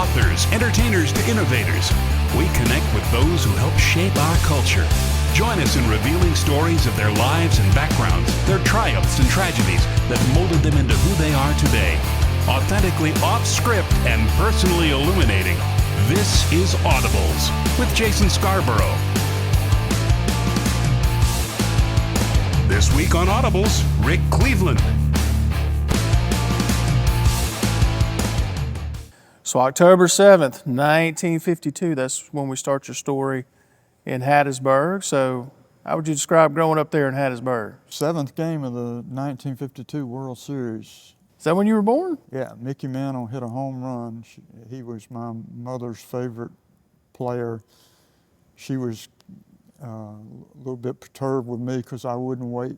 authors, entertainers to innovators, we connect with those who help shape our culture. Join us in revealing stories of their lives and backgrounds, their triumphs and tragedies that molded them into who they are today. Authentically off-script and personally illuminating, this is Audibles with Jason Scarborough. This week on Audibles, Rick Cleveland. So October 7th, 1952, that's when we start your story in Hattiesburg. So how would you describe growing up there in Hattiesburg? Seventh game of the 1952 World Series. Is that when you were born? Yeah, Mickey Mantle hit a home run. He was my mother's favorite player. She was a little bit perturbed with me because I wouldn't wait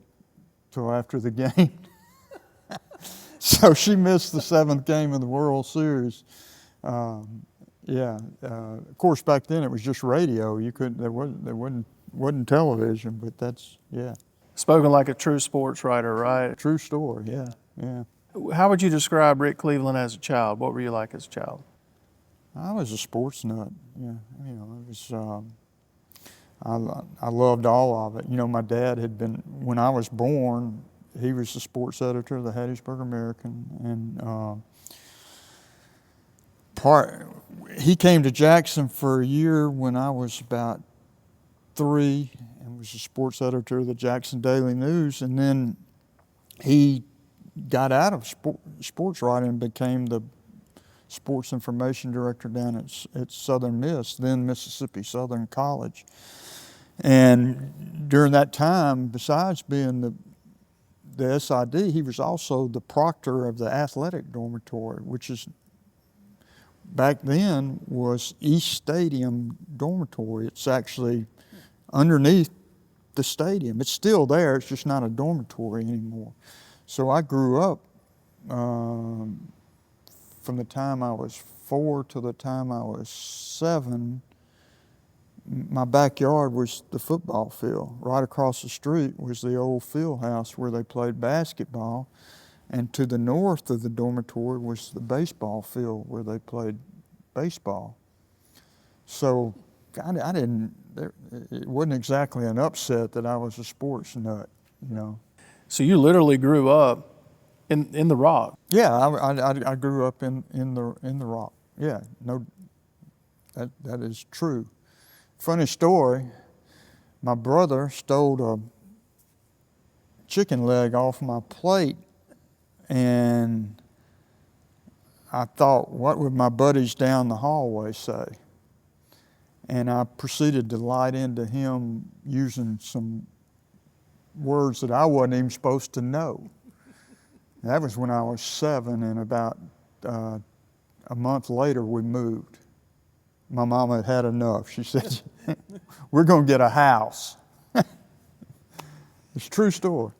till after the game. So she missed the seventh game of the World Series. Of course, back then it was just radio. You couldn't, there wasn't television, but that's, yeah. Spoken like a true sports writer, right? True story, yeah. How would you describe Rick Cleveland as a child? What were you like as a child? I was a sports nut, yeah. You know, it was, I loved all of it. You know, my dad had been, when I was born, he was the sports editor of the Hattiesburg American, and he came to Jackson for a year when I was about 3 and was the sports editor of the Jackson Daily News, and then he got out of sports writing and became the sports information director down at Southern Miss, then Mississippi Southern College. And during that time, besides being the SID, he was also the proctor of the athletic dormitory, which is back then was East Stadium Dormitory. It's actually underneath the stadium. It's still there, it's just not a dormitory anymore. So I grew up from the time I was 4 to the time I was 7. My backyard was the football field. Right across the street was the old field house where they played basketball. And to the north of the dormitory was the baseball field where they played baseball. So it wasn't exactly an upset that I was a sports nut, you know. So you literally grew up in the Rock. Yeah, I grew up in the Rock. Yeah, no, that is true. Funny story, my brother stole a chicken leg off my plate, and I thought, what would my buddies down the hallway say? And I proceeded to light into him using some words that I wasn't even supposed to know. That was when I was 7, and about a month later we moved. My mama had enough. She said, we're going to get a house. It's a true story.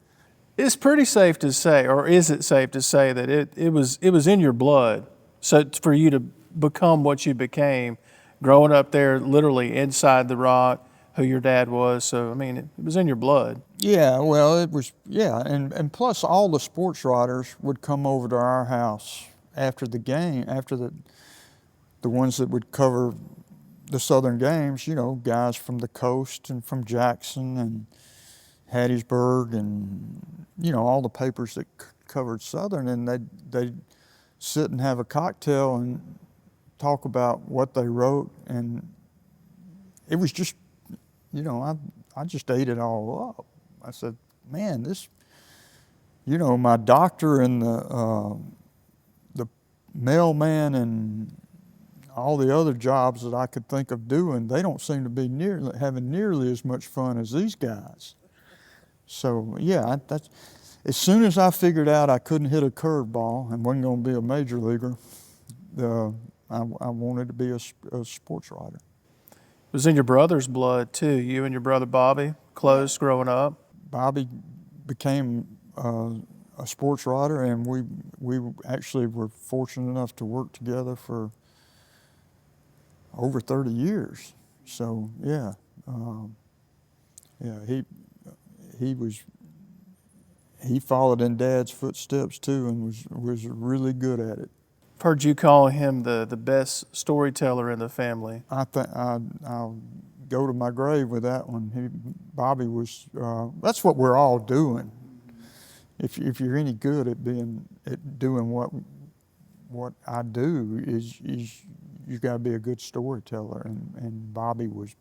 It's pretty safe to say, or is it safe to say that it was in your blood? So for you to become what you became, growing up there literally inside the Rock, who your dad was, so I mean, it was in your blood. Yeah, well, it was, yeah, and plus all the sports writers would come over to our house after the game, after the ones that would cover the Southern games, you know, guys from the coast and from Jackson and Hattiesburg and, you know, all the papers that covered Southern, and they'd sit and have a cocktail and talk about what they wrote, and it was just, you know, I just ate it all up. I said, man, this, you know, my doctor and the mailman and all the other jobs that I could think of doing, they don't seem to be having nearly as much fun as these guys. So yeah, as soon as I figured out I couldn't hit a curveball and wasn't going to be a major leaguer, I wanted to be a sports writer. It was in your brother's blood too. You and your brother Bobby, close growing up. Bobby became a sports writer, and we actually were fortunate enough to work together for over 30 years. So yeah, he followed in Dad's footsteps too, and was really good at it. I've heard you call him the best storyteller in the family. I'll go to my grave with that one. Bobby was, that's what we're all doing. If you're any good at doing what I do, is you got to be a good storyteller, and Bobby was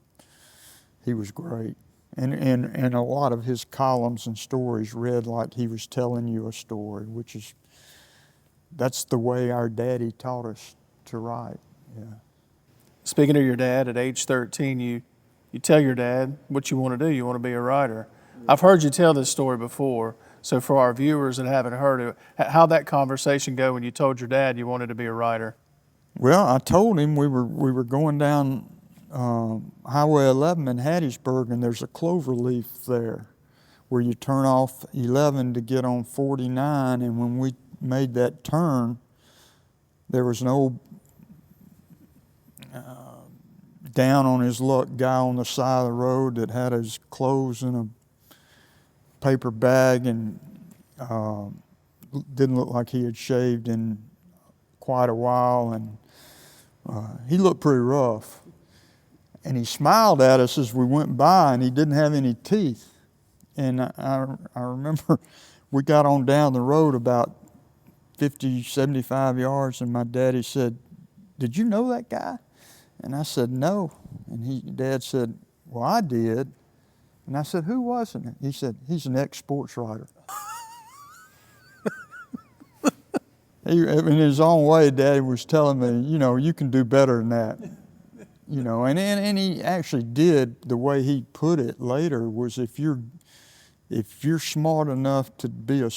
great, and a lot of his columns and stories read like he was telling you a story, that's the way our daddy taught us to write. Yeah. Speaking of your dad, at age 13, you tell your dad what you want to do. You want to be a writer. I've heard you tell this story before. So for our viewers that haven't heard it, how'd that conversation go when you told your dad you wanted to be a writer? Well, I told him we were going down Highway 11 in Hattiesburg, and there's a clover leaf there where you turn off 11 to get on 49, and when we made that turn, there was an old down on his luck guy on the side of the road that had his clothes in a paper bag and didn't look like he had shaved in quite a while, and he looked pretty rough. And he smiled at us as we went by, and he didn't have any teeth. And I remember we got on down the road about 50, 75 yards, and my daddy said, "Did you know that guy?" And I said, "No." And Dad said, "Well, I did." And I said, "Who was it?" He said, "He's an ex-sports writer." In his own way, Daddy was telling me, you can do better than that. And he actually did. The way he put it later was, if you're smart enough to be a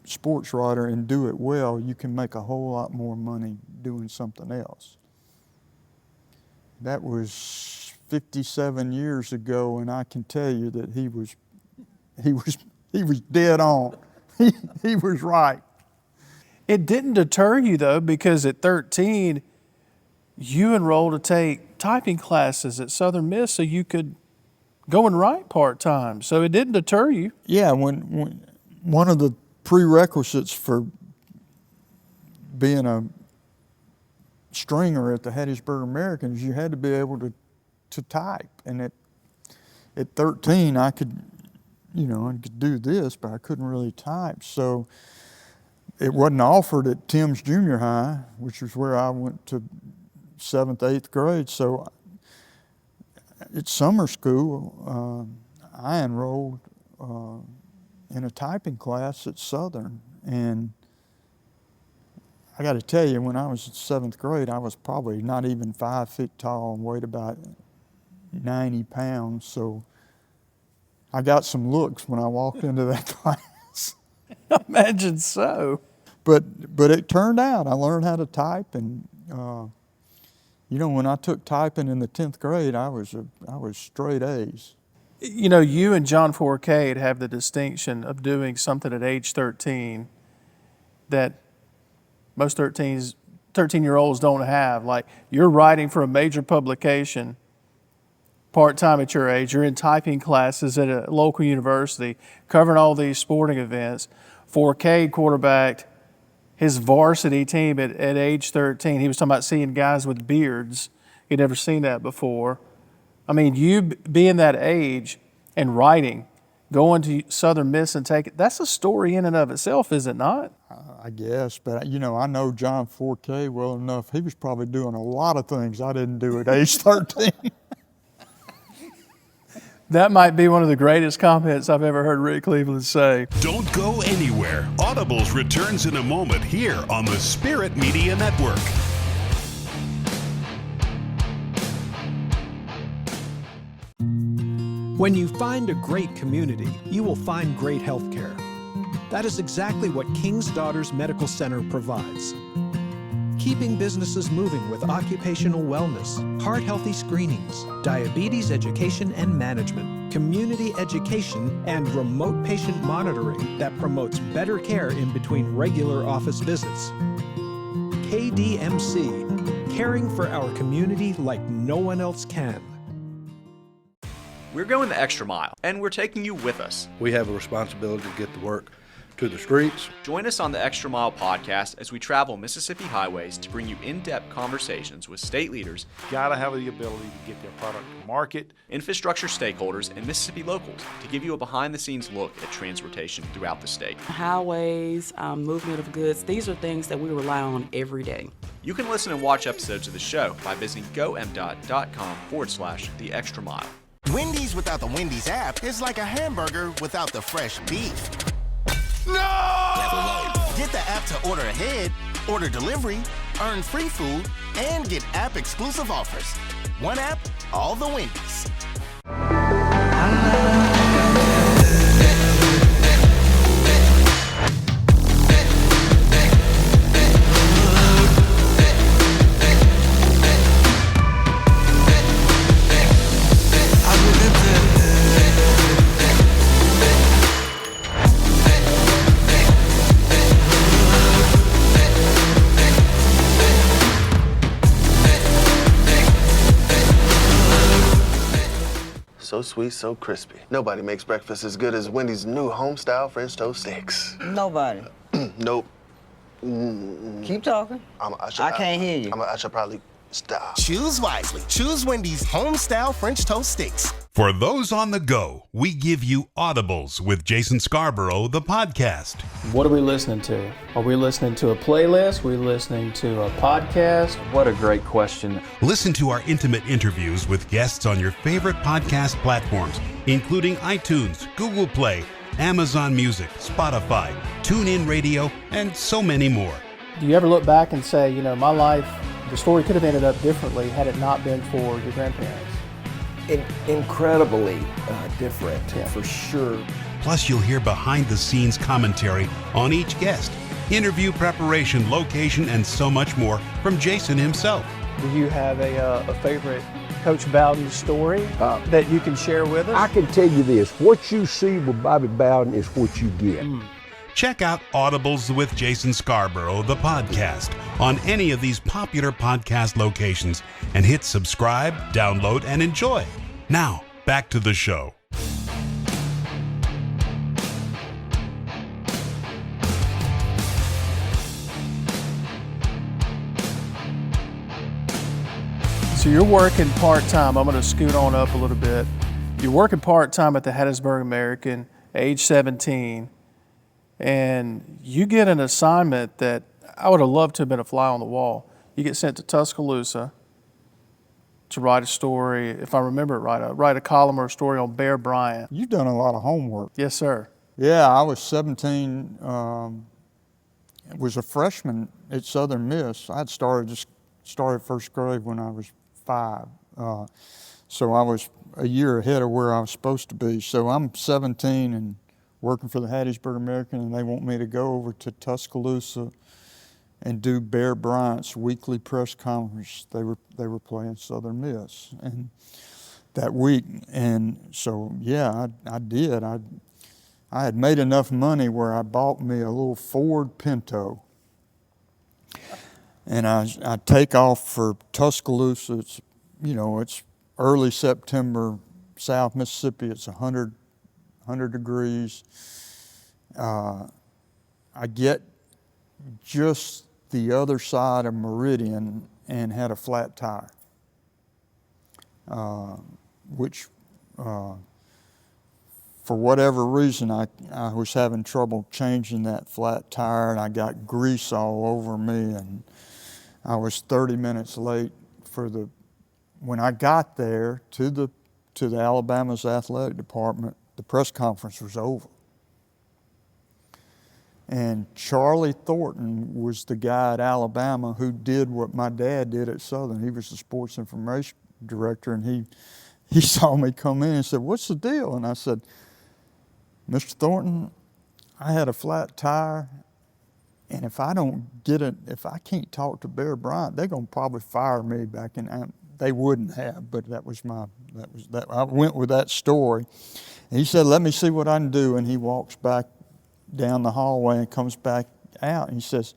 sports writer and do it well, you can make a whole lot more money doing something else. That was 57 years ago, and I can tell you that he was dead on. He was right. It didn't deter you, though, because at 13, you enrolled to take typing classes at Southern Miss so you could go and write part-time. So it didn't deter you. Yeah, when one of the prerequisites for being a stringer at the Hattiesburg Americans, you had to be able to type. And at 13, I could do this, but I couldn't really type. So it wasn't offered at Tim's Junior High, which was where I went to 7th, 8th grade. So at summer school, I enrolled in a typing class at Southern. And I got to tell you, when I was in 7th grade, I was probably not even 5 feet tall and weighed about 90 pounds. So I got some looks when I walked into that class. I imagine so. But it turned out. I learned how to type, and when I took typing in the 10th grade, I was straight A's. You and John Forcade have the distinction of doing something at age 13 that most 13-year-olds don't have. Like, you're writing for a major publication part-time at your age. You're in typing classes at a local university, covering all these sporting events. Forcade quarterbacked his varsity team at age 13. He was talking about seeing guys with beards. He'd never seen that before. I mean, you being that age and writing, going to Southern Miss and that's a story in and of itself, is it not? I guess, but I know John Forcade well enough. He was probably doing a lot of things I didn't do at age 13. That might be one of the greatest comments I've ever heard Rick Cleveland say. Don't go anywhere. Audibles returns in a moment here on the Spirit Media Network. When you find a great community, you will find great health care. That is exactly what King's Daughters Medical Center provides. Keeping businesses moving with occupational wellness, heart-healthy screenings, diabetes education and management, community education, and remote patient monitoring that promotes better care in between regular office visits. KDMC, caring for our community like no one else can. We're going the extra mile, and we're taking you with us. We have a responsibility to get the work to the streets. Join us on the Extra Mile podcast as we travel Mississippi highways to bring you in-depth conversations with state leaders, Gotta have the ability to get their product to market. infrastructure stakeholders, and Mississippi locals to give you a behind-the-scenes look at transportation throughout the state. Highways, movement of goods, these are things that we rely on every day. You can listen and watch episodes of the show by visiting gomdot.com/the extra mile. Wendy's without the Wendy's app is like a hamburger without the fresh beef. No! Get the app to order ahead, order delivery, earn free food, and get app-exclusive offers. One app, all the Wendy's. So sweet, so crispy. Nobody makes breakfast as good as Wendy's new home-style French toast sticks. Nobody. Nope. Keep talking. I can't hear you. I should probably stop. Choose wisely. Choose Wendy's home-style French toast sticks. For those on the go, we give you Audibles with Jason Scarborough, the podcast. What are we listening to? Are we listening to a playlist? Are we listening to a podcast? What a great question. Listen to our intimate interviews with guests on your favorite podcast platforms, including iTunes, Google Play, Amazon Music, Spotify, TuneIn Radio, and so many more. Do you ever look back and say, you know, my life, the story could have ended up differently had it not been for your grandparents? Incredibly different, for sure. Plus, you'll hear behind-the-scenes commentary on each guest, interview preparation, location, and so much more from Jason himself. Do you have a favorite Coach Bowden story that you can share with us? I can tell you this, what you see with Bobby Bowden is what you get. Check out Audibles with Jason Scarborough, the podcast, on any of these popular podcast locations and hit subscribe, download, and enjoy. Now, back to the show. So you're working part-time. I'm going to scoot on up a little bit. You're working part-time at the Hattiesburg American, age 17, and you get an assignment that I would have loved to have been a fly on the wall. You get sent to Tuscaloosa to write a story, if I remember it right, write a column or a story on Bear Bryant. You've done a lot of homework. Yes, sir. Yeah, I was 17, was a freshman at Southern Miss. I had started first grade when I was 5. So I was a year ahead of where I was supposed to be. So I'm 17 and working for the Hattiesburg American, and they want me to go over to Tuscaloosa and do Bear Bryant's weekly press conference. They were playing Southern Miss and that week, and so yeah, I did. I had made enough money where I bought me a little Ford Pinto, and I take off for Tuscaloosa. It's it's early September, South Mississippi. It's 100 degrees. I get just the other side of Meridian and had a flat tire, which for whatever reason I was having trouble changing that flat tire, and I got grease all over me, and I was 30 minutes late when I got there to the Alabama's athletic department. The press conference was over. And Charlie Thornton was the guy at Alabama who did what my dad did at Southern. He was the sports information director, and he saw me come in and said, "What's the deal?" And I said, "Mr. Thornton, I had a flat tire, and if I can't talk to Bear Bryant, they're gonna probably fire me back in." They wouldn't have, but that was I went with that story. And he said, "Let me see what I can do." And he walks back down the hallway and comes back out, and he says,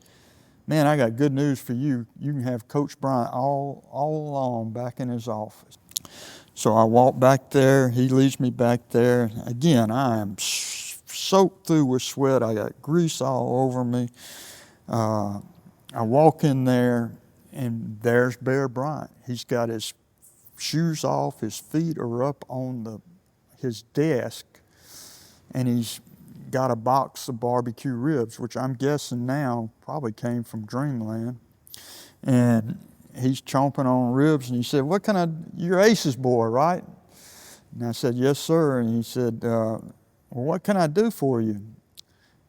"Man, I got good news for you. You can have Coach Bryant all along back in his office." So I walk back there. He leads me back there. Again, I am soaked through with sweat. I got grease all over me. I walk in there, and there's Bear Bryant. He's got his shoes off, his feet are up on his desk, and he's got a box of barbecue ribs, which I'm guessing now probably came from Dreamland. And he's chomping on ribs, and he said, you're Ace's boy, right? And I said, yes, sir. And he said, well, what can I do for you?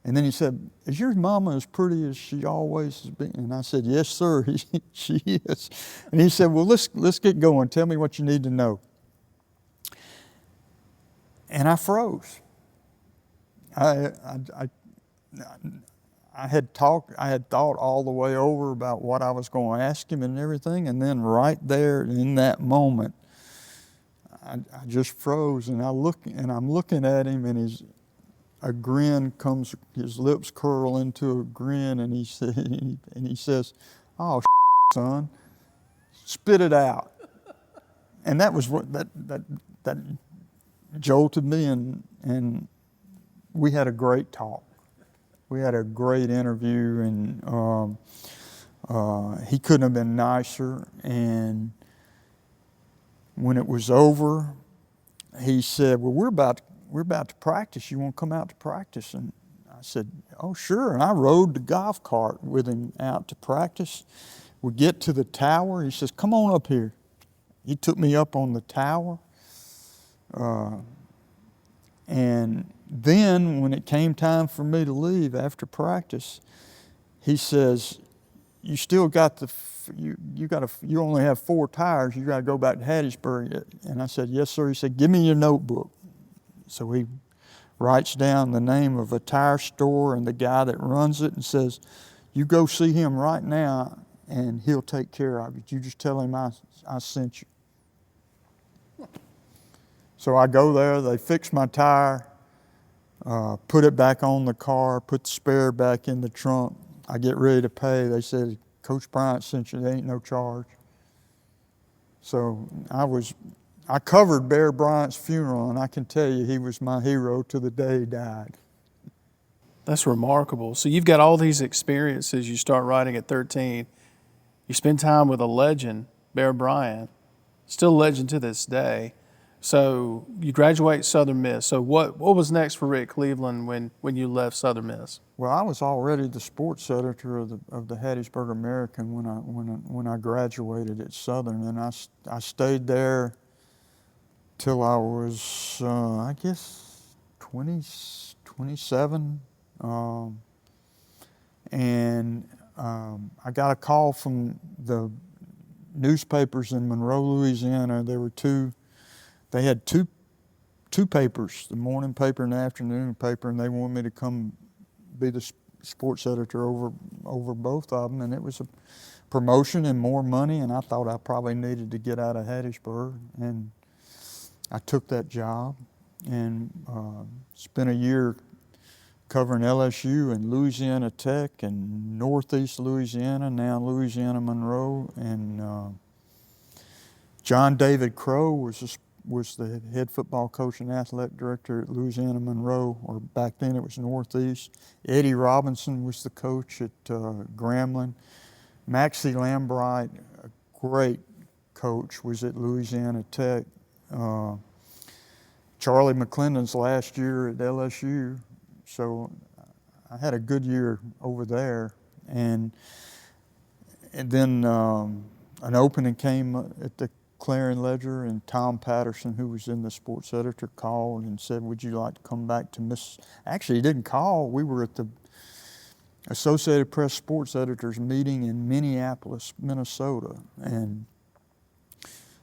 And then he said, is your mama as pretty as she always has been? And I said, yes, sir, she is. And he said, well, let's get going. Tell me what you need to know. And I froze. I had thought all the way over about what I was going to ask him and everything, and then right there in that moment, I just froze, and I'm looking at him, and a grin comes, his lips curl into a grin, and he says, "Oh, son, spit it out." And that was what that jolted me, and we had a great talk. We had a great interview, and he couldn't have been nicer. And when it was over, he said, "Well, we're about to practice. You want to come out to practice?" And I said, "Oh, sure." And I rode the golf cart with him out to practice. We get to the tower. He says, "Come on up here." He took me up on the tower. And then when it came time for me to leave after practice, he says, "You still got you only have 4 tires. You got to go back to Hattiesburg." And I said, "Yes, sir." He said, "Give me your notebook." So he writes down the name of a tire store and the guy that runs it, and says, "You go see him right now, and he'll take care of it. You just tell him I sent you." So I go there, they fix my tire, put it back on the car, put the spare back in the trunk. I get ready to pay. They said, "Coach Bryant sent you, there ain't no charge." So I covered Bear Bryant's funeral, and I can tell you he was my hero to the day he died. That's remarkable. So you've got all these experiences. You start writing at 13. You spend time with a legend, Bear Bryant, still a legend to this day. So you graduate Southern Miss. So what was next for Rick Cleveland when you left Southern Miss? Well, I was already the sports editor of the Hattiesburg American when I graduated at Southern, and I stayed there till I was I guess 27, and I got a call from the newspapers in Monroe, Louisiana. They had two papers, the morning paper and the afternoon paper, and they wanted me to come be the sports editor over both of them. And it was a promotion and more money, and I thought I probably needed to get out of Hattiesburg. And I took that job and spent a year covering LSU and Louisiana Tech and Northeast Louisiana, now Louisiana Monroe. And John David Crow was the head football coach and athletic director at Louisiana Monroe, or back then it was Northeast. Eddie Robinson was the coach at Grambling. Maxie Lambright, a great coach, was at Louisiana Tech. Charlie McClendon's last year at LSU. So I had a good year over there. And then an opening came at the Clarion-Ledger, and Tom Patterson, who was in the sports editor, called and said, "Would you like to come back to Miss?" Actually, he didn't call. We were at the Associated Press sports editors meeting in Minneapolis, Minnesota, and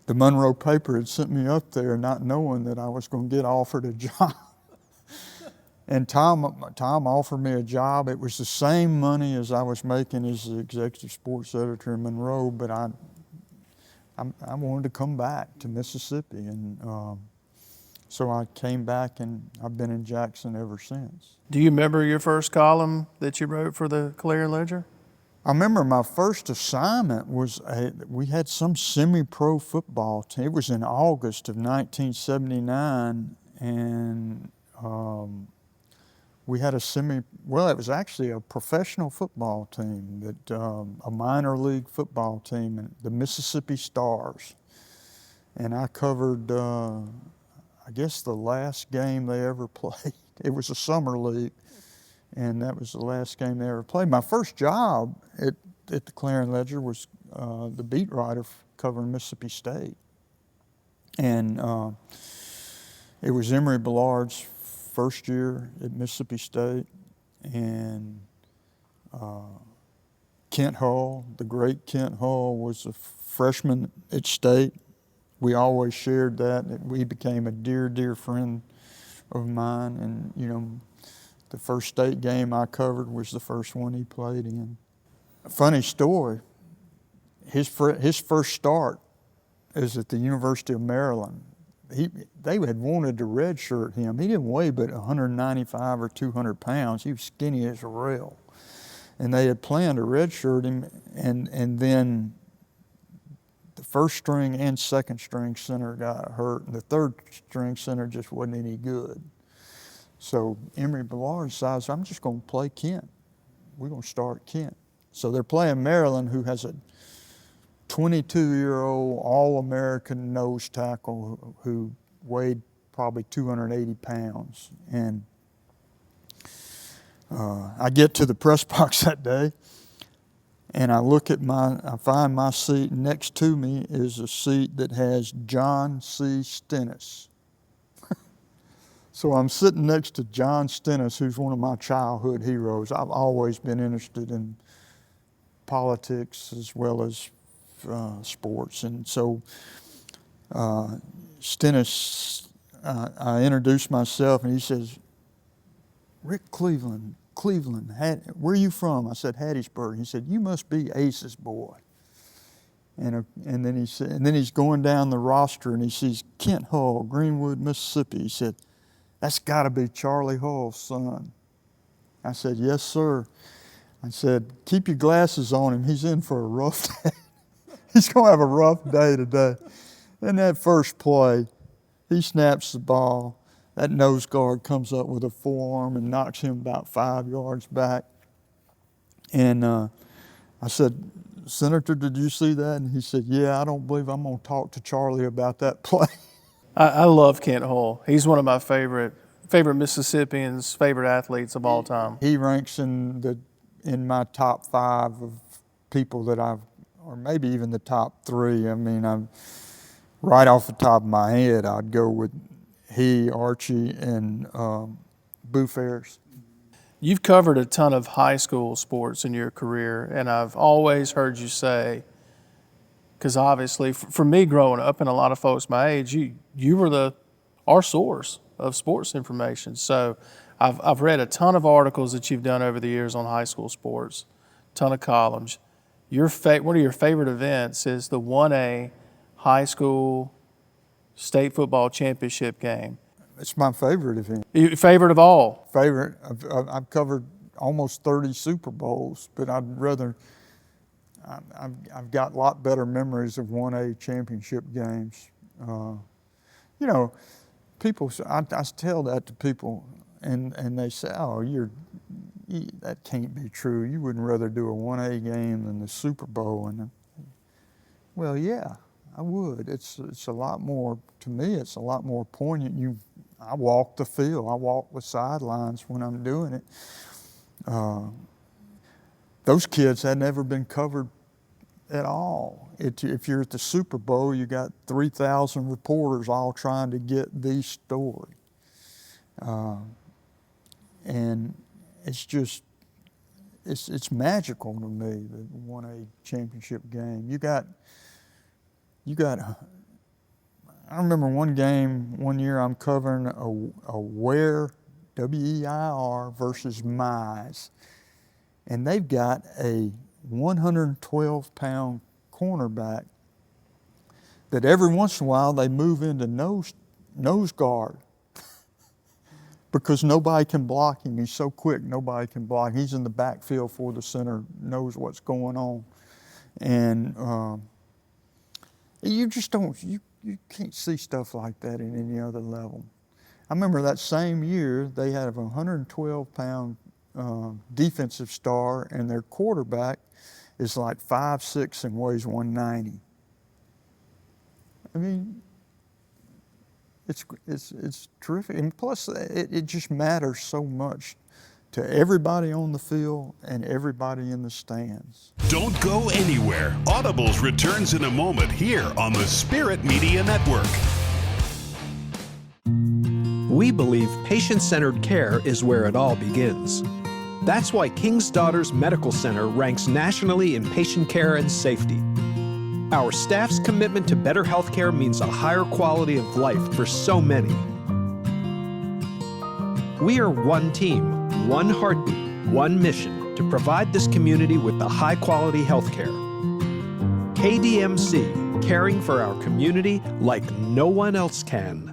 the Monroe paper had sent me up there not knowing that I was going to get offered a job. And Tom offered me a job. It was the same money as I was making as the executive sports editor in Monroe, but I wanted to come back to Mississippi, and so I came back, and I've been in Jackson ever since. Do you remember your first column that you wrote for the Clarion-Ledger? I remember my first assignment was we had some semi-pro football team. It was in August of 1979, and we had it was actually a professional football team, that a minor league football team, the Mississippi Stars. And I covered, I guess, the last game they ever played. It was a summer league, and that was the last game they ever played. My first job at the Clarion-Ledger was the beat writer covering Mississippi State. And it was Emory Billard's first year at Mississippi State, and Kent Hull, the great Kent Hull, was a freshman at State. We always shared that. We became a dear, dear friend of mine. And, you know, the first State game I covered was the first one he played in. A funny story, his first start is at the University of Maryland. They had wanted to redshirt him. He didn't weigh but 195 or 200 pounds. He was skinny as a rail. And they had planned to redshirt him, and then the first string and second string center got hurt, and the third string center just wasn't any good. So Emory Billard decides, I'm just going to play Kent. We're going to start Kent. So they're playing Maryland, who has a 22-year-old All-American nose tackle who weighed probably 280 pounds. And I get to the press box that day, and I find my seat. Next to me is a seat that has John C. Stennis. So I'm sitting next to John Stennis, who's one of my childhood heroes. I've always been interested in politics as well as sports. And so Stennis, I introduced myself, and he says, Rick Cleveland, where are you from? I said, Hattiesburg. He said, you must be Ace's boy. And then he said, and then he's going down the roster, and he sees Kent Hull, Greenwood, Mississippi. He said, that's got to be Charlie Hull's son. I said, yes, sir. I said, keep your glasses on him. He's in for a rough day. He's going to have a rough day today. In that first play, he snaps the ball. That nose guard comes up with a forearm and knocks him about 5 yards back. And I said, Senator, did you see that? And he said, yeah, I don't believe I'm going to talk to Charlie about that play. I love Kent Hull. He's one of my favorite Mississippians, favorite athletes of all time. He ranks in my top 5 of people that or maybe even the top 3. I mean, I'm right off the top of my head, I'd go with he, Archie, and Boo Ferris. You've covered a ton of high school sports in your career, and I've always heard you say, because obviously for me growing up and a lot of folks my age, you were our source of sports information. So I've read a ton of articles that you've done over the years on high school sports, a ton of columns. One of your favorite events is the 1A high school state football championship game. It's my favorite event. Your favorite of all? Favorite. I've covered almost 30 Super Bowls, but I've got a lot better memories of 1A championship games. You know, people, I tell that to people, and they say, oh, that can't be true. You wouldn't rather do a 1A game than the Super Bowl. And well, yeah, I would. It's a lot more, to me, it's a lot more poignant. I walk the field. I walk the sidelines when I'm doing it. Those kids had never been covered at all. If you're at the Super Bowl, you got 3,000 reporters all trying to get the story. And it's just, it's magical to me, the 1A championship game. You got, I remember one year I'm covering a Ware, W-E-I-R versus Mize. And they've got a 112-pound cornerback that every once in a while they move into nose guard because nobody can block him. He's so quick, nobody can block him. He's in the backfield for the center, knows what's going on. And you just don't, you can't see stuff like that in any other level. I remember that same year they had a 112-pound defensive star, and their quarterback is like 5'6" and weighs 190. I mean, it's terrific, and plus it just matters so much to everybody on the field and everybody in the stands. Don't go anywhere. Audibles returns in a moment here on the Spirit Media Network. We believe patient-centered care is where it all begins. That's why King's Daughters Medical Center ranks nationally in patient care and safety. Our staff's commitment to better healthcare means a higher quality of life for so many. We are one team, one heartbeat, one mission to provide this community with the high-quality healthcare. KDMC, caring for our community like no one else can.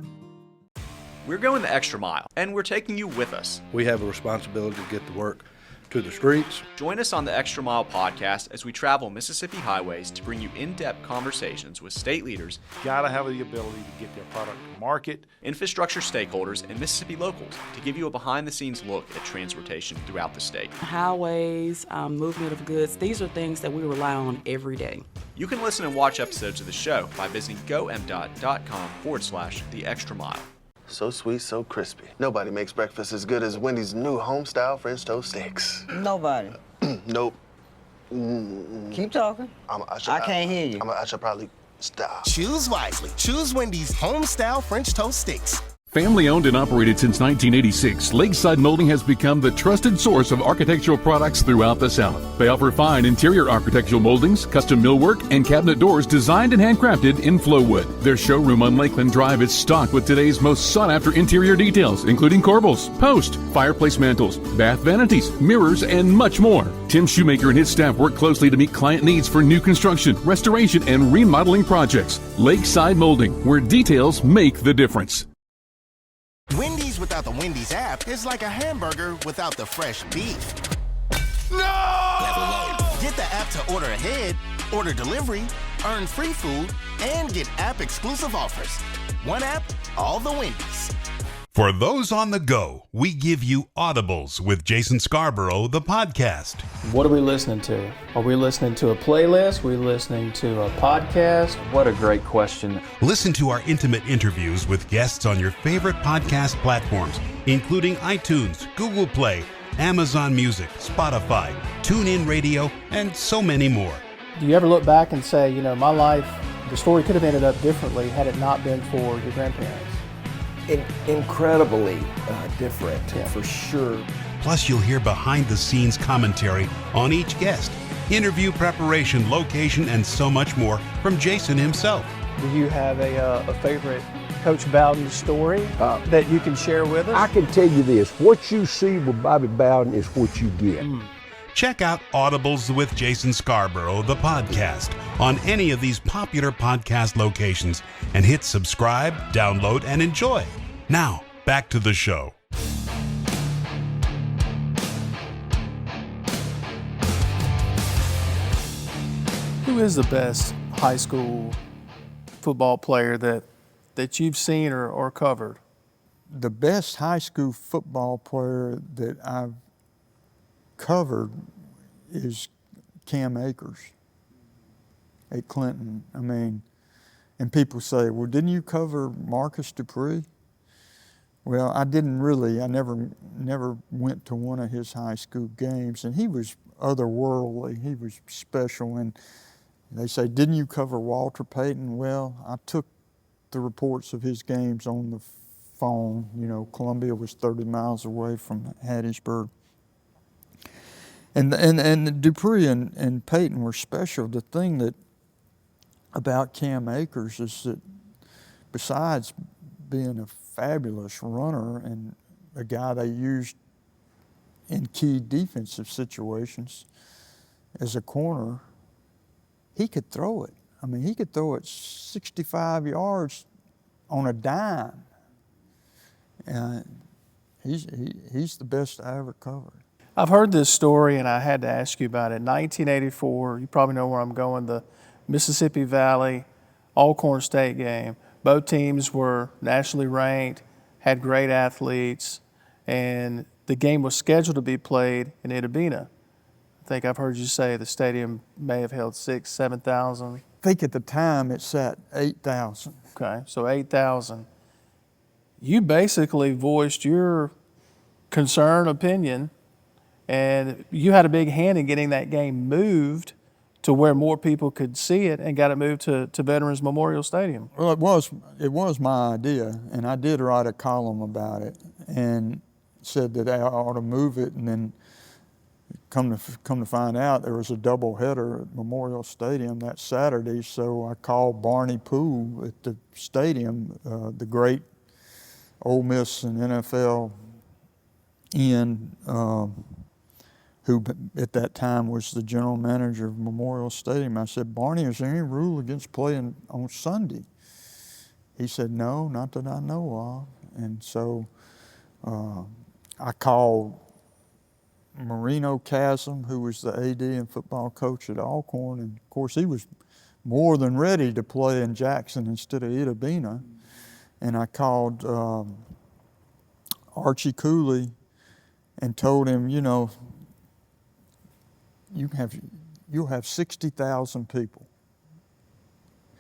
We're going the extra mile, and we're taking you with us. We have a responsibility to get the work to the streets. Join us on the Extra Mile podcast as we travel Mississippi highways to bring you in-depth conversations with state leaders. Gotta have the ability to get their product to market. Infrastructure stakeholders and Mississippi locals to give you a behind-the-scenes look at transportation throughout the state. Highways, movement of goods, these are things that we rely on every day. You can listen and watch episodes of the show by visiting gomdot.com/the extra mile. So sweet, so crispy. Nobody makes breakfast as good as Wendy's new home-style French toast sticks. Nobody. Nope. Keep talking. I can't hear you. I should probably stop. Choose wisely. Choose Wendy's home-style French toast sticks. Family owned and operated since 1986, Lakeside Molding has become the trusted source of architectural products throughout the South. They offer fine interior architectural moldings, custom millwork, and cabinet doors designed and handcrafted in Flowwood. Their showroom on Lakeland Drive is stocked with today's most sought-after interior details, including corbels, post, fireplace mantles, bath vanities, mirrors, and much more. Tim Shoemaker and his staff work closely to meet client needs for new construction, restoration, and remodeling projects. Lakeside Molding, where details make the difference. Wendy's without the Wendy's app is like a hamburger without the fresh beef. No! Get the app to order ahead, order delivery, earn free food, and get app-exclusive offers. One app, all the Wendy's. For those on the go, we give you Audibles with Jason Scarborough, the podcast. What are we listening to? Are we listening to a playlist? Are we listening to a podcast? What a great question. Listen to our intimate interviews with guests on your favorite podcast platforms, including iTunes, Google Play, Amazon Music, Spotify, TuneIn Radio, and so many more. Do you ever look back and say, you know, my life, the story could have ended up differently had it not been for your grandparents? Incredibly different, for sure. Plus, you'll hear behind-the-scenes commentary on each guest, interview preparation, location, and so much more from Jason himself. Do you have a favorite Coach Bowden story that you can share with us? I can tell you this, what you see with Bobby Bowden is what you get. Check out Audibles with Jason Scarborough, the podcast, on any of these popular podcast locations and hit subscribe, download, and enjoy. Now, back to the show. Who is the best high school football player that you've seen or covered? The best high school football player that I've covered is Cam Akers at Clinton. I mean, and people say, well, didn't you cover Marcus Dupree? Well, I didn't really. I never went to one of his high school games, and he was otherworldly. He was special, and they say, didn't you cover Walter Payton? Well, I took the reports of his games on the phone. You know, Columbia was 30 miles away from Hattiesburg. And Dupree and Payton were special. The thing that about Cam Akers is that besides being a fabulous runner and a guy they used in key defensive situations as a corner, he could throw it. I mean, he could throw it 65 yards on a dime. He's the best I ever covered. I've heard this story, and I had to ask you about it. 1984, you probably know where I'm going, the Mississippi Valley Alcorn State game. Both teams were nationally ranked. had great athletes, and the game was scheduled to be played in Itta Bena. I think I've heard you say the stadium may have held 6,000, 7,000. I think at the time it sat 8,000. Okay, so 8,000. You basically voiced your concern, opinion, and you had a big hand in getting that game moved to where more people could see it, and got it moved to Veterans Memorial Stadium. Well, it was my idea, and I did write a column about it and said that I ought to move it, and then come to find out there was a doubleheader at Memorial Stadium that Saturday, so I called Barney Poole at the stadium, the great Ole Miss and NFL end, who at that time was the general manager of Memorial Stadium. I said, Barney, is there any rule against playing on Sunday? He said, no, not that I know of. And so I called Marino Chasm, who was the AD and football coach at Alcorn, and of course he was more than ready to play in Jackson instead of Itta Bena. And I called Archie Cooley and told him, you know, you'll have 60,000 people.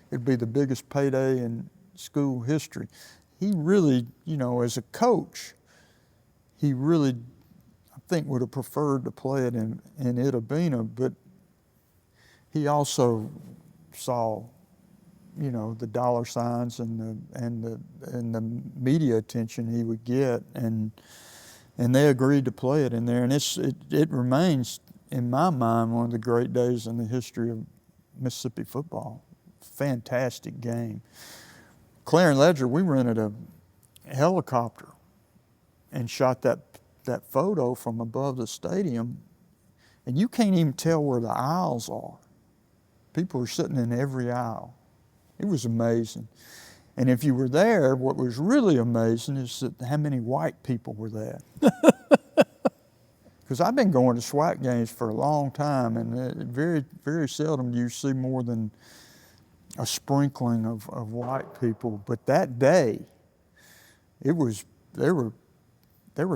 It'd be the biggest payday in school history. He really, you know, as a coach, he really, I think, would have preferred to play it in Itta Bena, but he also saw, you know, the dollar signs and the media attention he would get, and they agreed to play it in there, and it remains, in my mind, one of the great days in the history of Mississippi football. Fantastic game. Clarion-Ledger, we rented a helicopter and shot that photo from above the stadium, and you can't even tell where the aisles are. People are sitting in every aisle. It was amazing. And if you were there, what was really amazing is that how many white people were there. Because I've been going to SWAC games for a long time, and very, very seldom do you see more than a sprinkling of white people. But that day, there were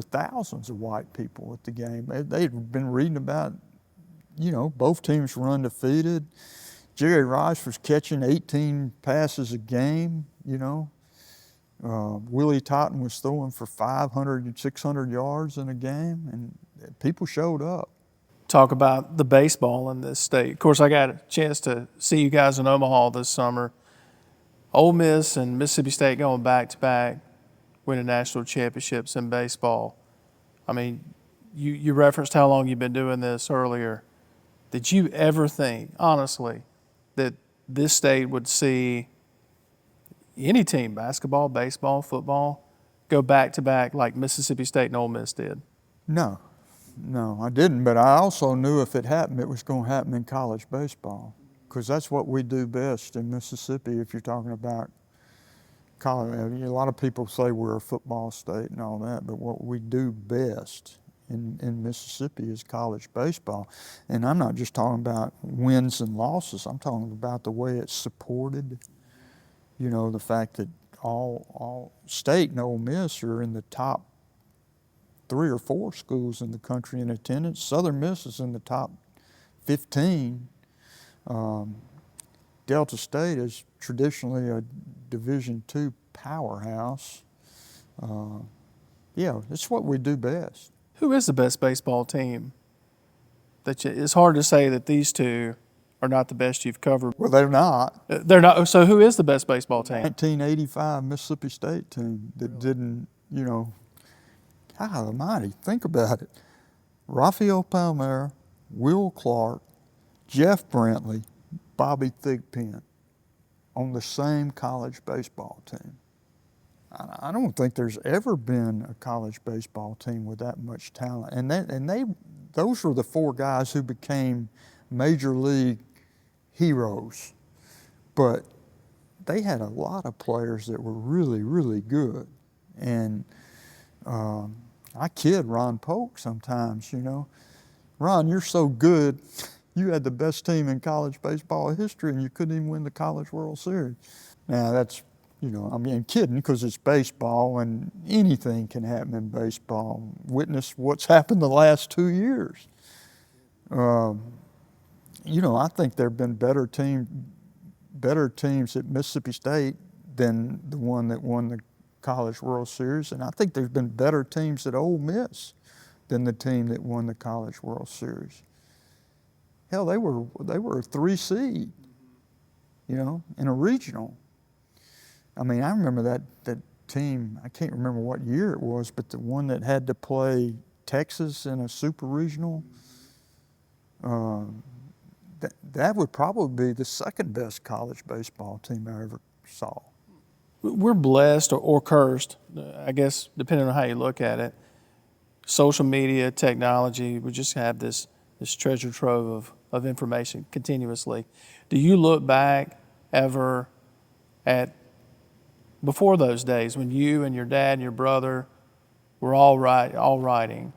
thousands of white people at the game. They'd been reading about, you know, both teams were undefeated. Jerry Rice was catching 18 passes a game, you know. Willie Totten was throwing for 500 and 600 yards in a game, and people showed up. Talk about the baseball in this state. Of course, I got a chance to see you guys in Omaha this summer. Ole Miss and Mississippi State going back-to-back, winning national championships in baseball. I mean, you referenced how long you've been doing this earlier. Did you ever think, honestly, that this state would see any team, basketball, baseball, football, go back-to-back like Mississippi State and Ole Miss did? No, I didn't. But I also knew if it happened, it was going to happen in college baseball, because that's what we do best in Mississippi. If you're talking about college, a lot of people say we're a football state and all that, but what we do best in Mississippi is college baseball. And I'm not just talking about wins and losses. I'm talking about the way it's supported. You know, the fact that all State and Ole Miss are in the top 3 or 4 schools in the country in attendance. Southern Miss is in the top 15. Delta State is traditionally a Division II powerhouse. Yeah, it's what we do best. Who is the best baseball team? It's hard to say that these two are not the best you've covered. Well, they're not. They're not. So who is the best baseball team? 1985 Mississippi State team that didn't, you know, God almighty, think about it. Rafael Palmeira, Will Clark, Jeff Brantley, Bobby Thigpen on the same college baseball team. I don't think there's ever been a college baseball team with that much talent. And those were the 4 guys who became major league heroes. But they had a lot of players that were really, really good. And I kid Ron Polk sometimes, you know. Ron, you're so good. You had the best team in college baseball history, and you couldn't even win the College World Series. Now, that's, You know, I mean, kidding, because it's baseball and anything can happen in baseball. Witness what's happened the last 2 years. You know, I think there have been better teams at Mississippi State than the one that won the College World Series, and I think there's been better teams at Ole Miss than the team that won the College World Series. Hell, they were a 3 seed, you know, in a regional. I mean, I remember that team. I can't remember what year it was, but the one that had to play Texas in a super regional. That would probably be the second best college baseball team I ever saw. We're blessed or cursed, I guess, depending on how you look at it. Social media, technology, we just have this treasure trove of information continuously. Do you look back ever at before those days when you and your dad and your brother were all writing?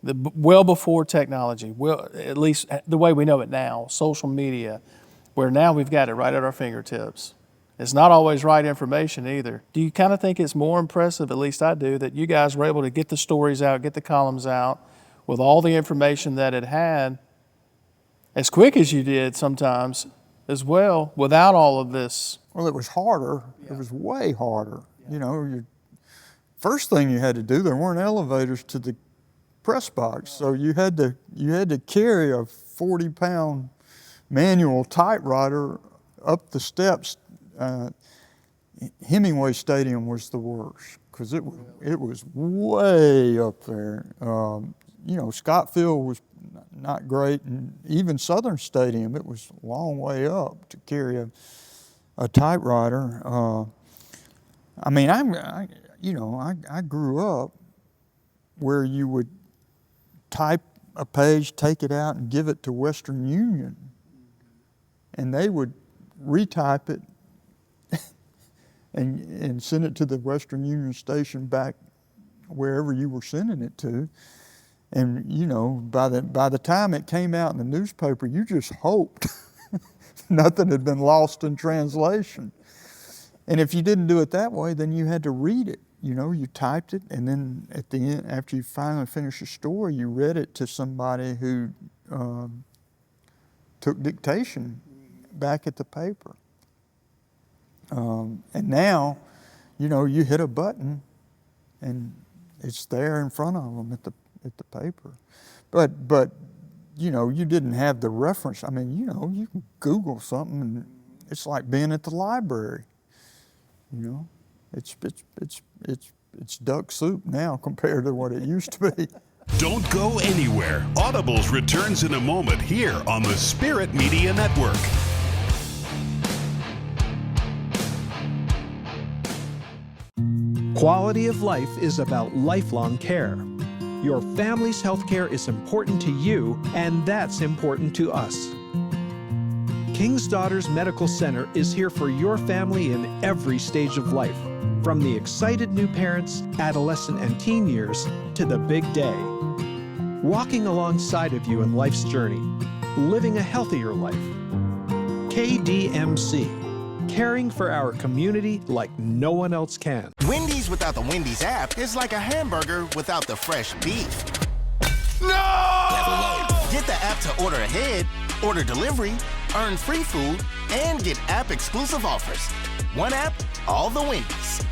Well before technology, well, at least the way we know it now, social media, where now we've got it right at our fingertips. It's not always right information either. Do you kind of think it's more impressive, at least I do, that you guys were able to get the stories out, get the columns out with all the information that it had as quick as you did sometimes as well without all of this? Well, it was harder. Yeah. It was way harder. Yeah. You know, first thing you had to do, there weren't elevators to the press box, so you had to carry a 40-pound manual typewriter up the steps. Hemingway Stadium was the worst because it was way up there. You know, Scott Field was not great, and even Southern Stadium, it was a long way up to carry a typewriter. I mean, I grew up where you would type a page, take it out, and give it to Western Union, and they would retype it and send it to the Western Union station back wherever you were sending it to. And you know, by the time it came out in the newspaper, you just hoped nothing had been lost in translation. And if you didn't do it that way, then you had to read it. You know, you typed it, and then at the end, after you finally finished your story, you read it to somebody who took dictation back at the paper. And now, you know, you hit a button, and it's there in front of them at the paper. But you know, you didn't have the reference. I mean, you know, you can Google something, and it's like being at the library. You know, it's duck soup now compared to what it used to be. Don't go anywhere. Audibles returns in a moment here on the Spirit Media Network. Quality of life is about lifelong care. Your family's health care is important to you, and that's important to us. King's Daughters Medical Center is here for your family in every stage of life, from the excited new parents, adolescent and teen years, to the big day. Walking alongside of you in life's journey, living a healthier life. KDMC. Caring for our community like no one else can. Wendy's without the Wendy's app is like a hamburger without the fresh beef. No! Get the app to order ahead, order delivery, earn free food, and get app-exclusive offers. One app, all the Wendy's.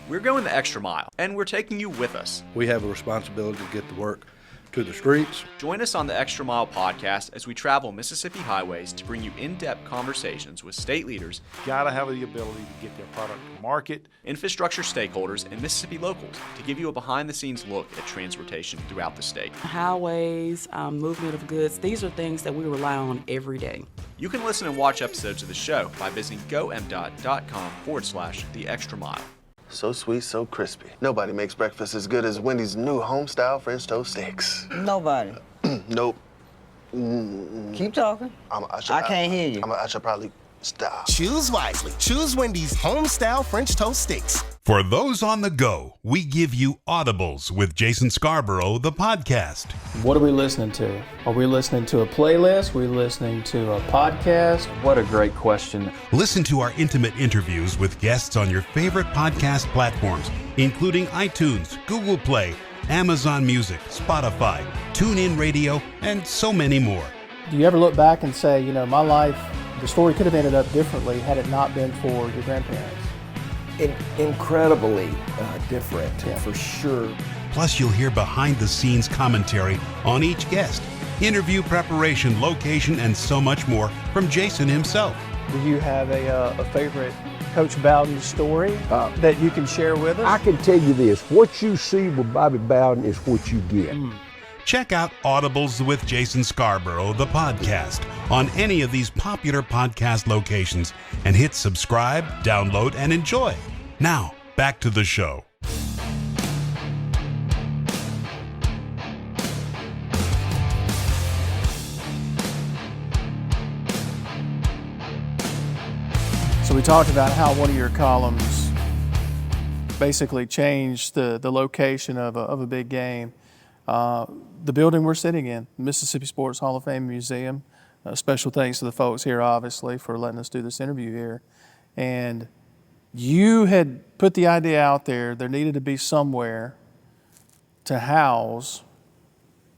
We're going the extra mile, and we're taking you with us. We have a responsibility to get the work to the streets. Join us on the Extra Mile podcast as we travel Mississippi highways to bring you in-depth conversations with state leaders. Gotta have the ability to get their product to market. Infrastructure stakeholders and Mississippi locals to give you a behind-the-scenes look at transportation throughout the state. Highways, movement of goods, these are things that we rely on every day. You can listen and watch episodes of the show by visiting gomdot.com/the extra mile. So sweet, so crispy. Nobody makes breakfast as good as Wendy's new home-style French toast sticks. Nobody. Nope. Keep talking. I can't hear you. I should probably stop. Choose wisely. Choose Wendy's home-style French toast sticks. For those on the go, we give you Audibles with Jason Scarborough, the podcast. What are we listening to? Are we listening to a playlist? Are we listening to a podcast? What a great question. Listen to our intimate interviews with guests on your favorite podcast platforms, including iTunes, Google Play, Amazon Music, Spotify, TuneIn Radio, and so many more. Do you ever look back and say, you know, my life, the story could have ended up differently had it not been for your grandparents? Incredibly different, for sure. Plus, you'll hear behind-the-scenes commentary on each guest, interview preparation, location, and so much more from Jason himself. Do you have a favorite Coach Bowden story that you can share with us? I can tell you this, what you see with Bobby Bowden is what you get. Check out Audibles with Jason Scarborough, the podcast, on any of these popular podcast locations and hit subscribe, download, and enjoy. Now, back to the show. So we talked about how one of your columns basically changed the location of a big game. The building we're sitting in, Mississippi Sports Hall of Fame Museum. Special thanks to the folks here, obviously, for letting us do this interview here. And you had put the idea out there needed to be somewhere to house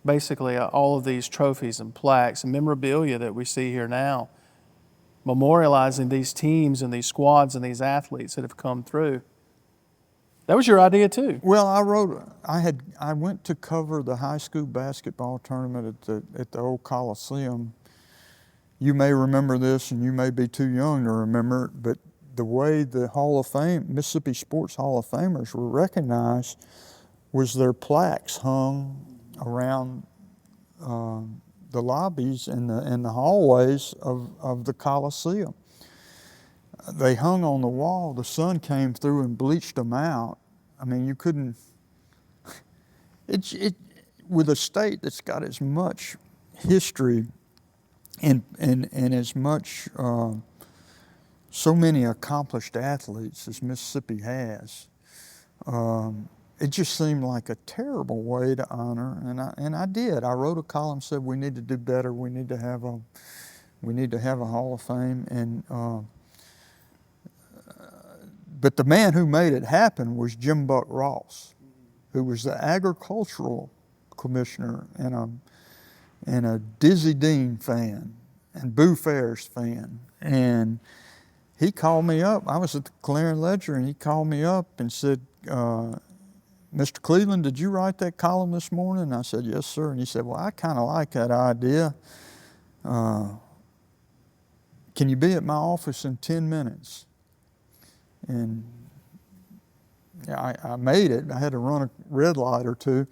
basically all of these trophies and plaques and memorabilia that we see here now, memorializing these teams and these squads and these athletes that have come through. That was your idea too. Well, I went to cover the high school basketball tournament at the old Coliseum. You may remember this, and you may be too young to remember it, but the way the Hall of Fame, Mississippi Sports Hall of Famers were recognized was their plaques hung around the lobbies and the hallways of the Coliseum. They hung on the wall. The sun came through and bleached them out. I mean, you couldn't. With a state that's got as much history and as much so many accomplished athletes as Mississippi has, it just seemed like a terrible way to honor. And I did. I wrote a column, said we need to do better. We need to have a Hall of Fame. And but the man who made it happen was Jim Buck Ross, who was the agricultural commissioner and a Dizzy Dean fan and Boo Ferris fan. And he called me up. I was at the Clarion-Ledger, and he called me up and said, Mr. Cleveland, did you write that column this morning? And I said, yes, sir. And he said, well, I kind of like that idea. Can you be at my office in 10 minutes? And I made it. I had to run a red light or two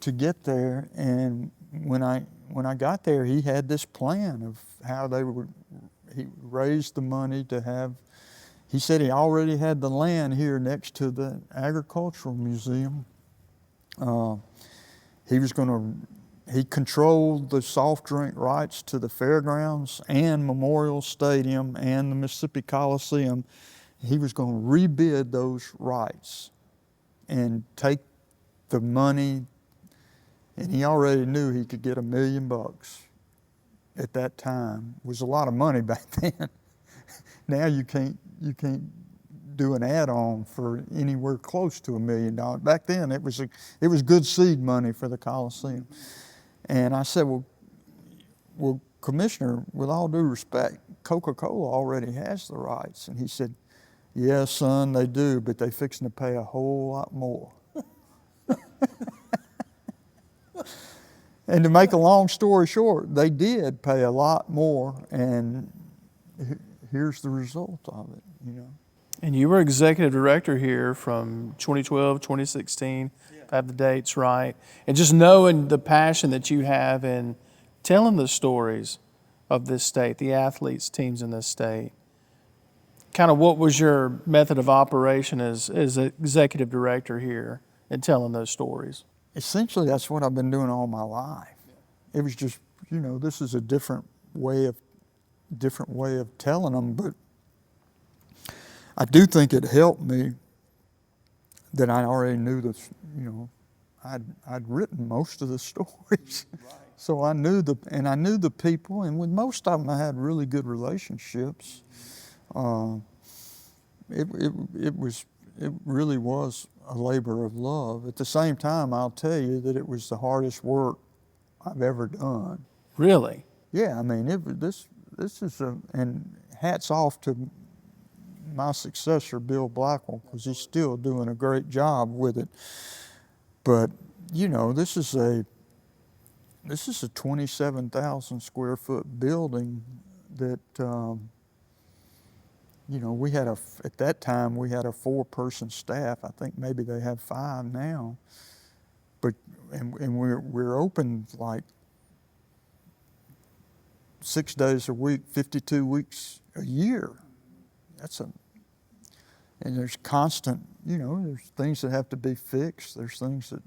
to get there. And when I got there, he had this plan of how he raised the money to have. He said he already had the land here next to the agricultural museum. He controlled the soft drink rights to the fairgrounds and Memorial Stadium and the Mississippi Coliseum. He was going to rebid those rights and take the money, and he already knew he could get $1 million at that time. It was a lot of money back then. Now you can't do an add-on for anywhere close to $1 million. Back then it was good seed money for the Coliseum. And I said, well, Commissioner, with all due respect, Coca-Cola already has the rights. And he said, yeah, son, they do, but they fixing to pay a whole lot more. And to make a long story short, they did pay a lot more, and here's the result of it, you know. And you were executive director here from 2012, 2016, if I have the dates right. And just knowing the passion that you have in telling the stories of this state, the athletes, teams in this state, kind of what was your method of operation as executive director here in telling those stories? Essentially, that's what I've been doing all my life. It was just, you know, this is a different way of telling them, but I do think it helped me that I already knew I'd written most of the stories. Right. So I knew the people, and with most of them I had really good relationships. It really was a labor of love. At the same time, I'll tell you that it was the hardest work I've ever done. Really? Yeah, I mean, this is and hats off to my successor, Bill Blackwell, because he's still doing a great job with it. But this is a 27,000 square foot building that we had at that time we had a 4-person staff. I think maybe they have 5 now. But and we're open like 6 days a week, 52 weeks a year. And there's constant, there's things that have to be fixed. There's things that,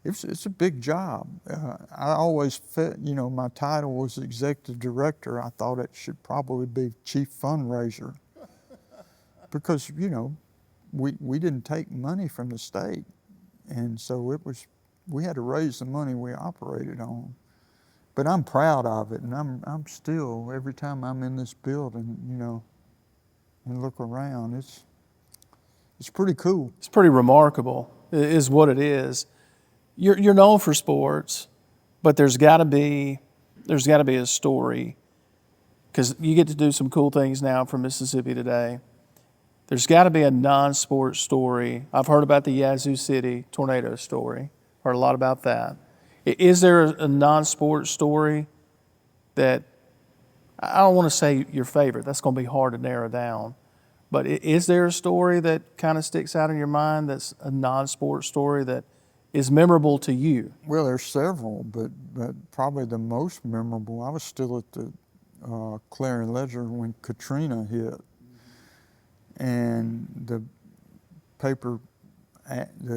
it's a big job. I always felt, my title was executive director. I thought it should probably be chief fundraiser because, we didn't take money from the state. And so we had to raise the money we operated on. But I'm proud of it, and I'm still, every time I'm in this building, and look around, it's pretty cool. It's pretty remarkable, is what it is. You're known for sports, but there's got to be a story, because you get to do some cool things now for Mississippi Today. There's got to be a non-sports story. I've heard about the Yazoo City tornado story. Heard a lot about that. Is there a non-sports story that, I don't want to say your favorite, that's going to be hard to narrow down, but is there a story that kind of sticks out in your mind that's a non-sports story that is memorable to you? Well, there's several, but probably the most memorable, I was still at the Clarion-Ledger when Katrina hit, and the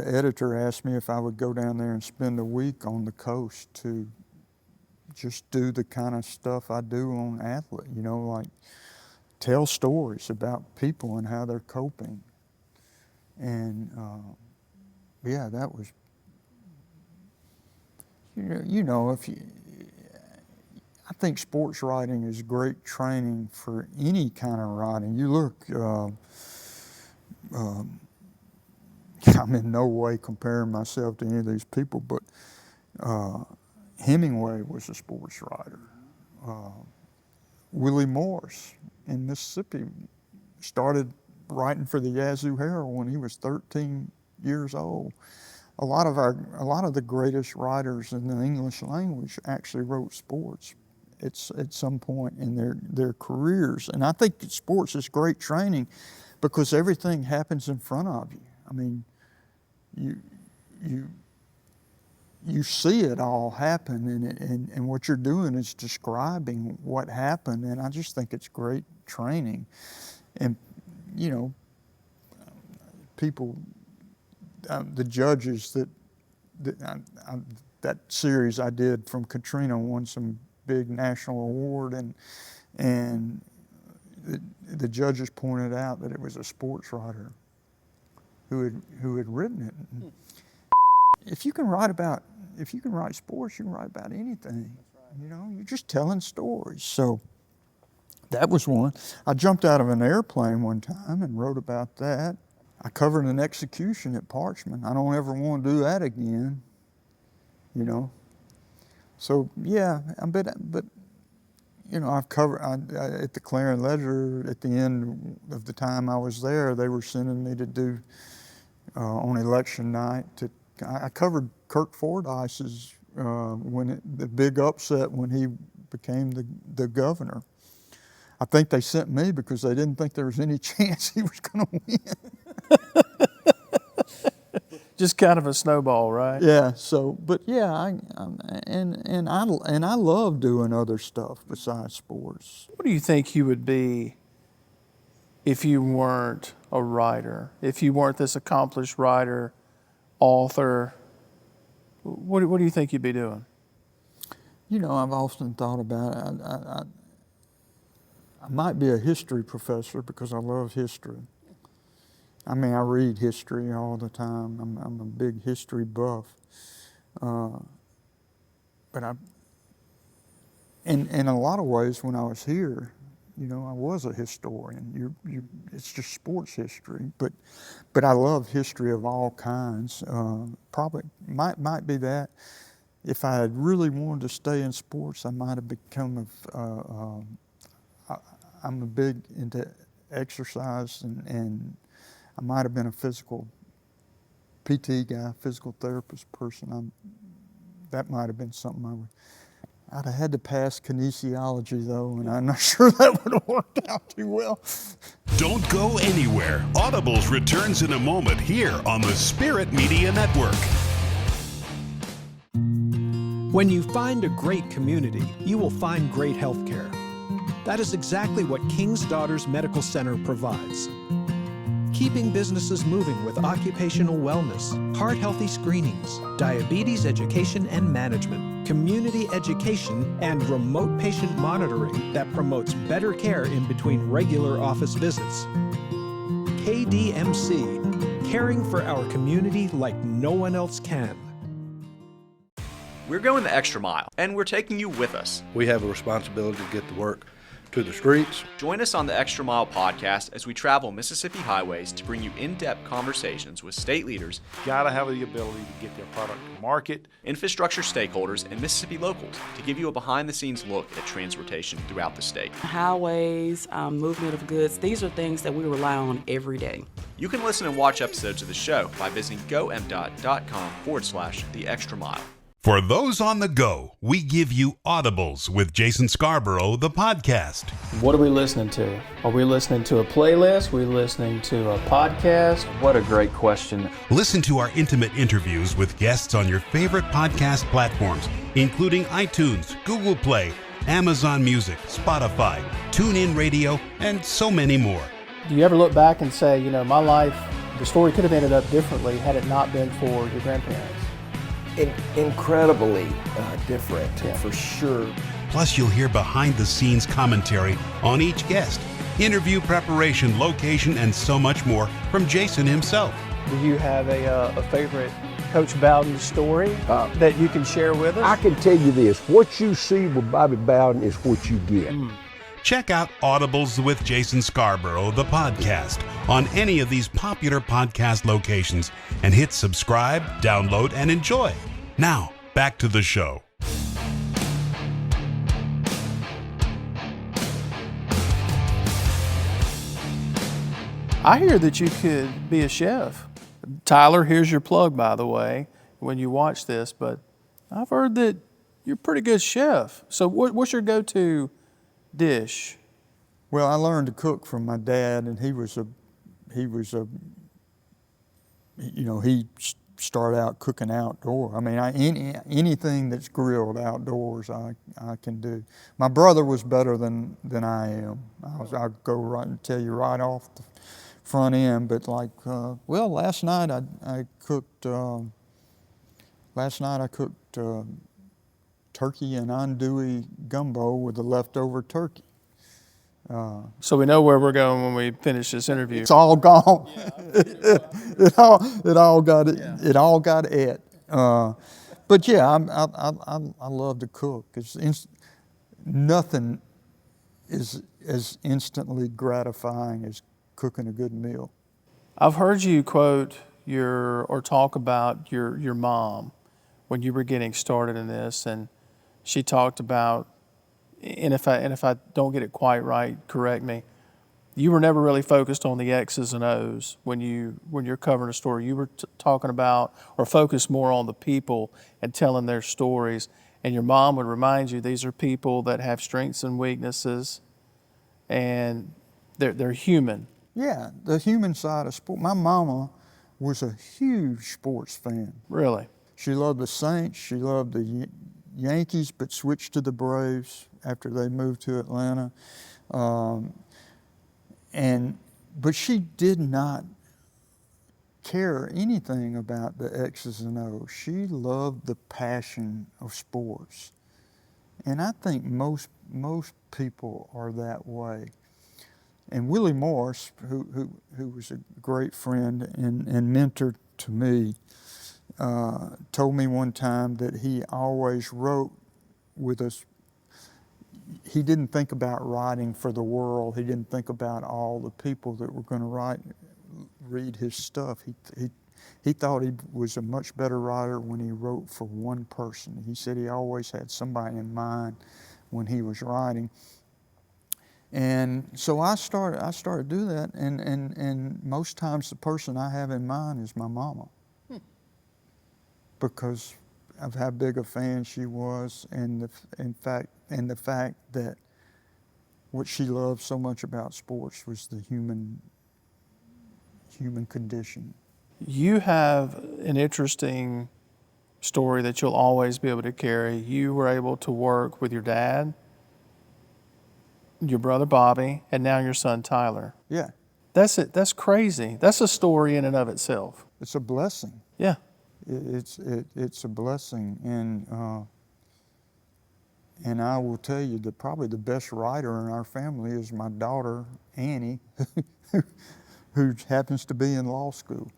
editor asked me if I would go down there and spend a week on the coast to just do the kind of stuff I do on Athlete, like tell stories about people and how they're coping. And that was, I think sports writing is great training for any kind of writing. You look, I'm in no way comparing myself to any of these people, but Hemingway was a sports writer. Willie Morris in Mississippi started writing for the Yazoo Herald when he was 13 years old. A lot of the greatest writers in the English language actually wrote sports at some point in their careers. And I think sports is great training because everything happens in front of you. I mean, you see it all happen, and what you're doing is describing what happened, and I just think it's great training. And people, the judges that series I did from Katrina won some big national award, and the judges pointed out that it was a sports writer who had written it. If you can write sports, you can write about anything. You're just telling stories. So that was one. I jumped out of an airplane one time and wrote about that. I covered an execution at Parchman. I don't ever want to do that again. So yeah, but I've covered at the Clarion-Ledger. At the end of the time I was there, they were sending me to do on election night. I covered Kirk Fordyce's the big upset when he became the governor. I think they sent me because they didn't think there was any chance he was going to win. Just kind of a snowball, right? Yeah. So, but yeah, I love doing other stuff besides sports. What do you think you would be if you weren't a writer? If you weren't this accomplished writer, author? What do you think you'd be doing? I've often thought about it. I might be a history professor because I love history. I mean, I read history all the time. I'm a big history buff. But in a lot of ways, when I was here, you know, I was a historian. It's just sports history, but I love history of all kinds. Probably might be that. If I had really wanted to stay in sports, I might have become I'm a big into exercise, and I might have been a physical PT guy, physical therapist person. That might have been something I'd have had to pass kinesiology though, and I'm not sure that would have worked out too well. Don't go anywhere. Audibles returns in a moment here on the Spirit Media Network. When you find a great community, you will find great health care. That is exactly what King's Daughters Medical Center provides. Keeping businesses moving with occupational wellness, heart-healthy screenings, diabetes education and management, community education, and remote patient monitoring that promotes better care in between regular office visits. KDMC, caring for our community like no one else can. We're going the extra mile, and we're taking you with us. We have a responsibility to get the work to the streets. Join us on the Extra Mile podcast as we travel Mississippi highways to bring you in-depth conversations with state leaders. Got to have the ability to get their product to market. Infrastructure stakeholders and Mississippi locals to give you a behind-the-scenes look at transportation throughout the state. Highways, movement of goods, these are things that we rely on every day. You can listen and watch episodes of the show by visiting gomdot.com/the extra mile. For those on the go, we give you Audibles with Jason Scarborough, the podcast. What are we listening to? Are we listening to a playlist? Are we listening to a podcast? What a great question. Listen to our intimate interviews with guests on your favorite podcast platforms, including iTunes, Google Play, Amazon Music, Spotify, TuneIn Radio, and so many more. Do you ever look back and say, you know, my life, the story could have ended up differently had it not been for your grandparents? Incredibly different, for sure. Plus, you'll hear behind-the-scenes commentary on each guest, interview preparation, location, and so much more from Jason himself. Do you have a favorite Coach Bowden story that you can share with us? I can tell you this, what you see with Bobby Bowden is what you get. Check out Audibles with Jason Scarborough, the podcast, on any of these popular podcast locations and hit subscribe, download, and enjoy. Now, back to the show. I hear that you could be a chef. Tyler, here's your plug, by the way, when you watch this, but I've heard that you're a pretty good chef. So what's your go-to dish? Well, I learned to cook from my dad, and he started out cooking outdoor. I mean, anything that's grilled outdoors, I can do. My brother was better than I am. I'll go right and tell you right off the front end. But last night I cooked. Turkey and andouille gumbo with the leftover turkey. So we know where we're going when we finish this interview. It's all gone. It all got it. But yeah, I love to cook. Nothing is as instantly gratifying as cooking a good meal. I've heard you quote or talk about your mom when you were getting started in this, and she talked about, and if I don't get it quite right, correct me, you were never really focused on the X's and O's when you're covering a story. You were talking about or focused more on the people and telling their stories. And your mom would remind you these are people that have strengths and weaknesses, and they're human. Yeah, the human side of sport. My mama was a huge sports fan. Really? She loved the Saints. She loved the Yankees, but switched to the Braves after they moved to Atlanta. But she did not care anything about the X's and O's. She loved the passion of sports. And I think most people are that way. And Willie Morris, who was a great friend and mentor to me, told me one time that he always wrote with us. He didn't think about writing for the world. He didn't think about all the people that were going to read his stuff. He thought he was a much better writer when he wrote for one person. He said he always had somebody in mind when he was writing. And so I started to do that, and most times the person I have in mind is my mama, because of how big a fan she was, and the fact that what she loved so much about sports was the human condition. You have an interesting story that you'll always be able to carry. You were able to work with your dad, your brother Bobby, and now your son Tyler. Yeah. That's it. That's crazy. That's a story in and of itself. It's a blessing. Yeah. It's a blessing, and I will tell you that probably the best writer in our family is my daughter Annie, who happens to be in law school.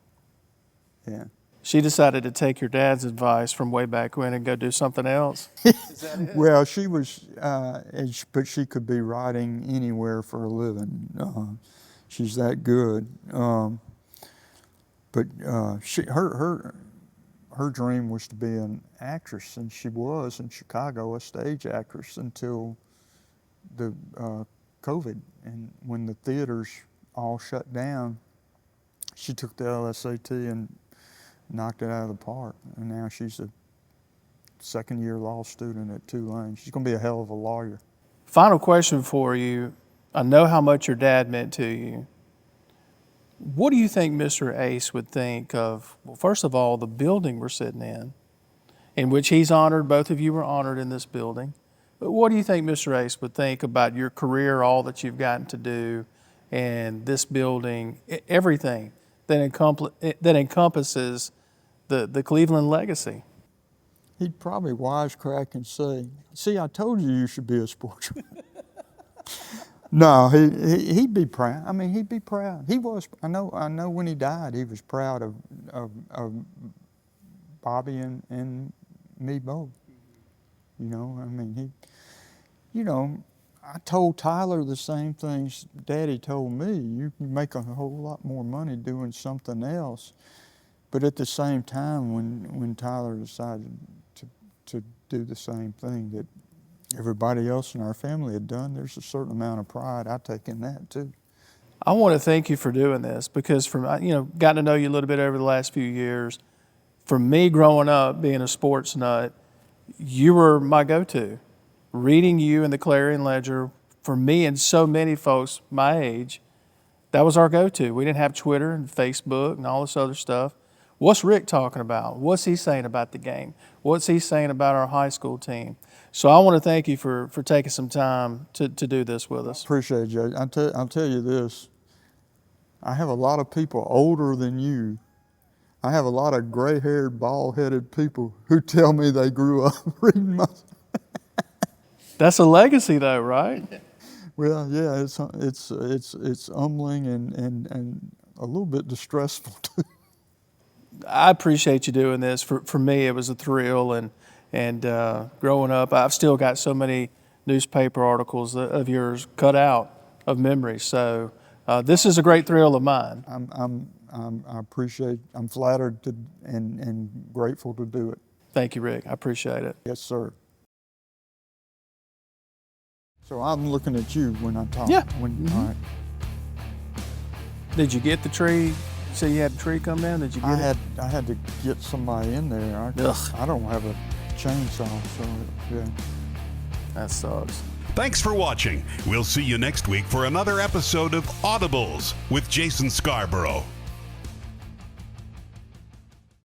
Yeah. She decided to take your dad's advice from way back when and go do something else. Is that it? Well, she was, but she could be writing anywhere for a living. She's that good. But her dream was to be an actress, and she was in Chicago a stage actress until the COVID. And when the theaters all shut down, she took the LSAT and knocked it out of the park. And now she's a second-year law student at Tulane. She's going to be a hell of a lawyer. Final question for you. I know how much your dad meant to you. What do you think Mr. Ace would think of, well, first of all, the building we're sitting in which he's honored, both of you were honored in this building. But what do you think Mr. Ace would think about your career, all that you've gotten to do, and this building, everything that encompasses the Cleveland legacy? He'd probably wisecrack and say, "See, I told you should be a sportsman." No, he'd be proud. I mean, he'd be proud. He was. I know. When he died, he was proud of Bobby and me both. You know, I mean, I told Tyler the same things Daddy told me. You can make a whole lot more money doing something else. But at the same time, when Tyler decided to do the same thing that everybody else in our family had done, there's a certain amount of pride I take in that too. I want to thank you for doing this, because gotten to know you a little bit over the last few years. For me, growing up, being a sports nut, you were my go-to. Reading you in the Clarion-Ledger, for me and so many folks my age, that was our go-to. We didn't have Twitter and Facebook and all this other stuff. What's Rick talking about? What's he saying about the game? What's he saying about our high school team? So I want to thank you for taking some time to do this with us. Appreciate you. I'll tell you this. I have a lot of people older than you. I have a lot of gray-haired, bald-headed people who tell me they grew up reading my. That's a legacy, though, right? Well, yeah, it's humbling and a little bit distressful too. I appreciate you doing this. For me, it was a thrill, and growing up, I've still got so many newspaper articles of yours cut out of memory. So this is a great thrill of mine. I appreciate. I'm flattered and grateful to do it. Thank you, Rick. I appreciate it. Yes, sir. So I'm looking at you when I talk. Yeah. All right. Did you get the tree? So you had the tree come down? Did you get it? I had to get somebody in there. I don't have a chainsaw, so yeah. That sucks. Thanks for watching. We'll see you next week for another episode of Audibles with Jason Scarborough.